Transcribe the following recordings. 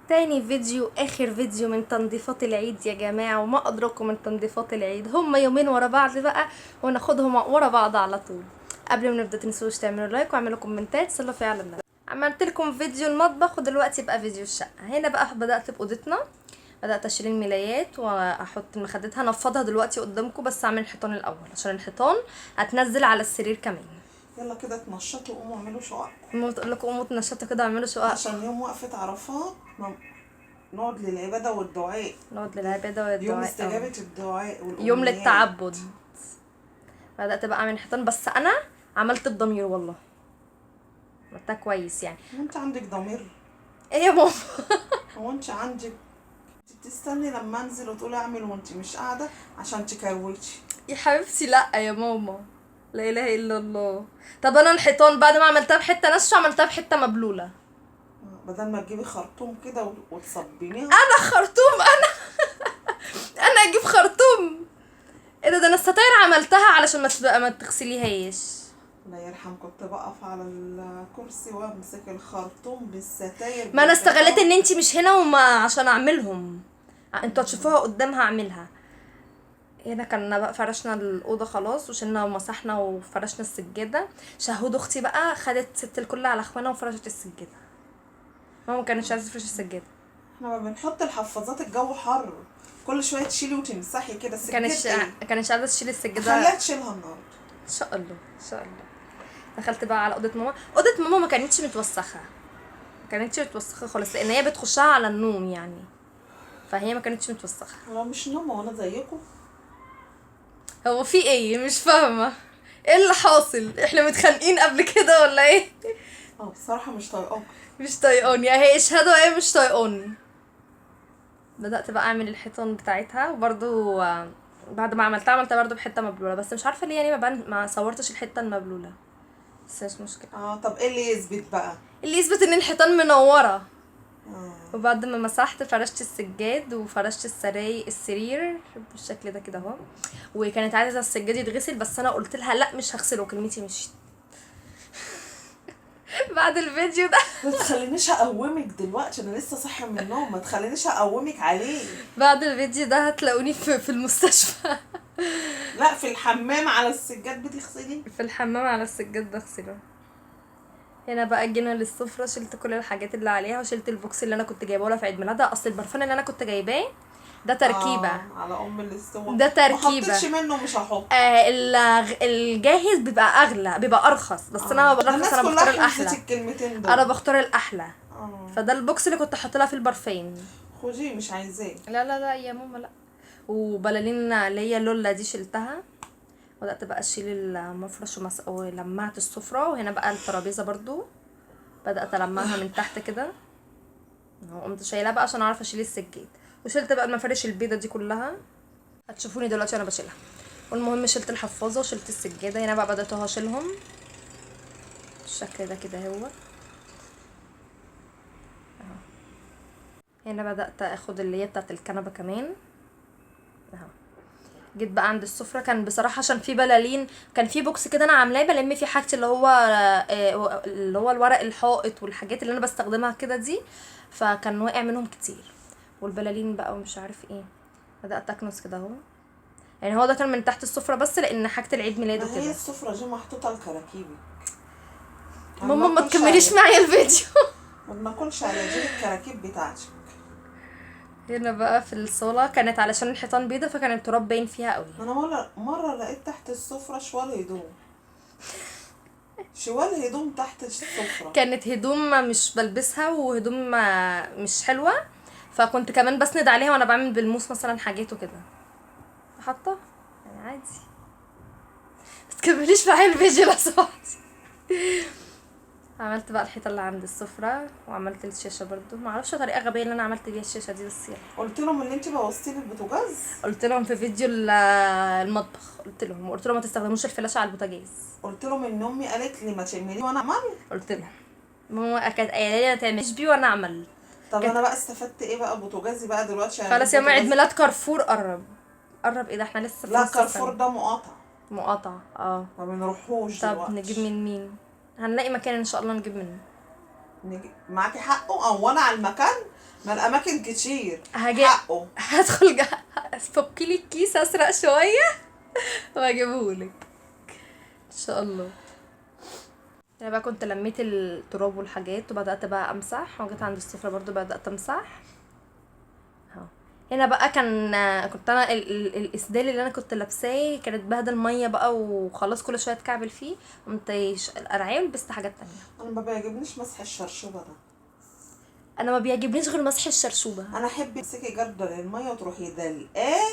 تاني فيديو، اخر فيديو من تنظيفات العيد يا جماعة، وما ادراكم من تنظيفات العيد، هما يومين ورا بعض بقى وناخدهم ورا بعض على طول. قبل ما نبدا تنسوش تعملوا لايك واعملوا كومنتات، صلوا في على النبي. عملت لكم فيديو المطبخ ودلوقتي بقى فيديو الشقة. هنا بقى بدأت بأوضتنا، بدأت اشيل الملايات واحط مخدتها، انفضها دلوقتي قدامكم، بس اعمل الحيطان الاول عشان الحيطان هتنزل على السرير كمان. يلا كده اتنشطوا وقوموا اعملوا شقق ما تقول لكم قوموا تنشطوا كده واعملوا شقق. عشان يوم وقفة عرفات نقعد للعبادة والدعاء، نقعد للعبادة يوم والدعاء. استجابة الدعاء والأمنيات. يوم للتعبد. بدأت بقى اعمل حيطان، بس انا عملت بضمير والله، عملتها كويس يعني. وانت عندك ضمير؟ ايه يا ماما؟ هو انت عندك؟ انت بتستني لما انزل وتقولي اعمل وانت مش قاعدة عشان تكروتي؟ يا حبيبتي لا يا ماما، لا اله الا الله. طب انا الحيطان بعد ما عملتها بحته ناشفه عملتها بحته مبلوله. بدل ما تجيبي خرطوم كده وتصبينيها. انا خرطوم انا اجيب خرطوم؟ ايه ده انا الستاير عملتها علشان ما تغسليهاش. الله يرحم، كنت بقف على الكرسي وامسك الخرطوم بالستاير. ما انا استغلت ان انتي مش هنا وما عشان اعملهم، انتوا هتشوفوها قدام هعملها. هنا كنا بقى فرشنا الاوضه خلاص وشلنا ومسحنا وفرشنا السجاده. شهود اختي بقى خدت ست الكل على اخوانها وفرشت السجاده. ماما ما كانتش عايزه تفرش السجاده. احنا ما بنحط الحفاظات، الجو حر، كل شويه تشيلي وتمسحي كده السجاده. كانتش عايزه تشيل السجاده. خليها تشيلها النهارده ان شاء الله ان شاء الله. دخلت بقى على اوضه ماما. اوضه ماما ما كانتش متوسخه، ما كانتش متوسخه خالص، لان هي بتخشها على النوم يعني، فهي ما كانتش متوسخه. لو مش نوم وانا زيكم. هو في ايه؟ مش فاهمه ايه اللي حاصل، احنا متخانقين قبل كده ولا ايه؟ بصراحه مش طايقاك. مش طايقاني اهي، اشهدوا ايه مش طايقاني. بدأت بقى اعمل الحيطان بتاعتها، وبرضو بعد ما عملتها برضو بحته مبلوله، بس مش عارفه ليه يعني ما صورتش الحته المبلوله، بس مش مشكله. طب ايه اللي يثبت بقى؟ اللي يثبت ان الحيطان منوره. اه وبعد ما مسحت فرشت السجاد وفرشت السرير بالشكل ده كده اهو. وكانت عايزه السجاد يتغسل، بس انا قلت لها لا مش هغسله، كلمتي مشيت. بعد الفيديو ده ما تخلينيش اقومك دلوقتي، انا لسه صاحيه من النوم، ما تخلينيش اقومك عليه. بعد الفيديو ده هتلاقوني في المستشفى. لا، في الحمام على السجاد بتغسلي؟ في الحمام على السجاد بغسله. هنا بقى جينا للسفرة، شلت كل الحاجات اللي عليها وشلت البوكس اللي انا كنت جايباه لها في عيد ميلادها. اصل البرفان اللي انا كنت جايباه ده تركيبه. على ام الاستوى ده تركيبة. ما حطيتش منه، مش هحط. الجاهز بيبقى اغلى، بيبقى ارخص، بس انا ده برخص، الناس انا كلها بختار حفظت الاحلى. الكلمتين دول. انا بختار الاحلى. اه فده البوكس اللي كنت احط لها في البرفان. خديه، مش عايزاه. لا لا لا يا ماما لا. وبلالين اللي هي لولا دي شلتها. بدأت بقى اشيل المفرش ولمعت السفرة. وهنا بقى الترابيزة برضو بدأت ألمعها من تحت كده، وقمت شايلها بقى عشان اعرف اشيل السجاد. وشلت بقى المفارش البيضة دي كلها، هتشوفوني دلوقتي وانا بشيلها. والمهم شلت الحفاظة وشلت السجادة. هنا بقى بدأت اهو اشيلهم بالشكل ده كده اهو. هنا بدأت اخد اللي هي بتاعت الكنبة كمان اهو. جيت بقى عند السفرة، كان بصراحة عشان في بلالين، كان في بوكس كده انا عاملاه بلم فيه حاجتي اللي هو الورق الحائط والحاجات اللي انا بستخدمها كده دي، فكان واقع منهم كتير والبلالين بقى ومش عارف ايه. بدأت اكنس كده اهو، يعني هو ده كان من تحت السفرة بس لان حاجة العيد ميلاد ما هي وكده. السفرة دي محطوطة لكراكيبي. ماما ما تكمليش معايا الفيديو. ما بناكلش على دي الكراكيب بتاعتك. هنا بقى في الصالة كانت علشان الحيطان بيضة فكان التراب باين فيها قوي. انا مرة لقيت تحت السفرة شوال هدوم، شوال هدوم تحت السفرة. كانت هدوم مش بلبسها وهدوم مش حلوة، فكنت كمان بسند عليها وانا بعمل بالموس مثلا حاجات وكده، حاطه يعني عادي. بس تكمليش معايا الفيديو لو سمحتي. عملت بقى الحيطه اللي عند السفره وعملت الشاشه برضو، معرفش طريقه غبيه اللي انا عملت بيها الشاشه دي، بس يعني قلت لهم ان انت بوظتي لي البوتاجاز. قلت لهم في فيديو المطبخ، قلت لهم ما تستخدموش الفلاشه على البوتاجاز. قلت لهم ان امي قالت لي ما تعملي وانا اعمل. قلت لهم ماما كانت قايله لي ما تعمليش بيه وانا اعمل. طب انا بقى استفدت ايه بقى؟ بوتاجازي بقى دلوقتي خلاص يا ماما، عيد ميلاد كارفور قرب. قرب ايه ده، احنا لسه في لا، نص كارفور السنة. ده مقاطع. مقاطعة ما بنروحوش طب دلوقتي. نجيب من مين؟ هنلاقي مكان ان شاء الله نجيب منه. معاكي حقه او وانا على المكان ما الاماكن كتير هاجي حقه. هدخل افكي لي الكيس، اسرق شويه واجيبهولك ان شاء الله. انا بقى كنت لميت التراب والحاجات وبدات بقى امسح، وجيت عند السفره برضو بدات امسح اهو. هنا بقى كنت انا الاسدال اللي انا كنت لابساه كانت بهدل ميه بقى وخلاص، كل شويه اتكعبل فيه، قمت قرعاه ولبست حاجات تانية. انا ما بيعجبنيش مسح الشرشوبه ده. انا ما بيعجبنيش غير مسح الشرشوبه. انا احب تمسكي جردل الميه وتروحي دلقاه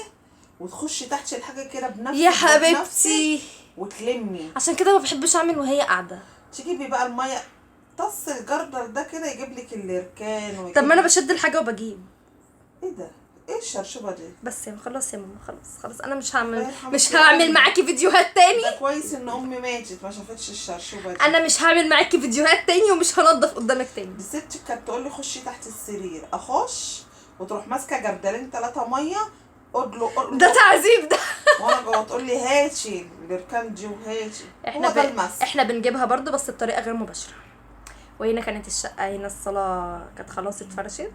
وتخشي تحت الحاجه كده بنفسك يا حبيبتي وتلمي. عشان كده ما بحبش اعمل وهي قاعده. تجيبي بقى الميه، طص الجردل ده كده يجيب لك الاركان ويجيب طب ما انا لك- بشد الحاجه وبجيب. ايه ده؟ ايه الشرشوبه دي؟ بس يا خلاص يا ماما، خلاص انا مش الله هعمل يرحمك مش يا هعمل أمي. معاكي فيديوهات تاني. ده كويس ان امي ماتت ما شافتش الشرشوبه دي. انا مش هعمل معاكي فيديوهات تاني ومش هنضف قدامك تاني. دي ستي كانت تقول لي خشي تحت السرير، اخش وتروح ماسكه جردلين 3 ميه ادلق ده تعذيب ده. وانا جوه تقول لي هاتي الاركان دي وهاتي. هو ده المسح. احنا بنجيبها برضو بس بطريقه غير مباشره. وهنا كانت الشقه، هنا الصاله كانت خلاص اتفرشت،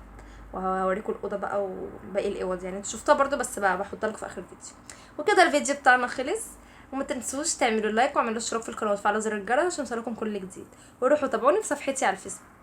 وهوريكم الاوضه بقى وباقي الاوض، يعني انتوا شفتوها برضو بس بقى بحطها لكم في اخر الفيديو. وكده الفيديو بتاعنا خلص، وما تنسوش تعملوا لايك واعملوا اشتراك في القناه وتفعلوا زر الجرس عشان يوصلكم كل جديد، وروحوا تابعوني في صفحتي على الفيسبوك.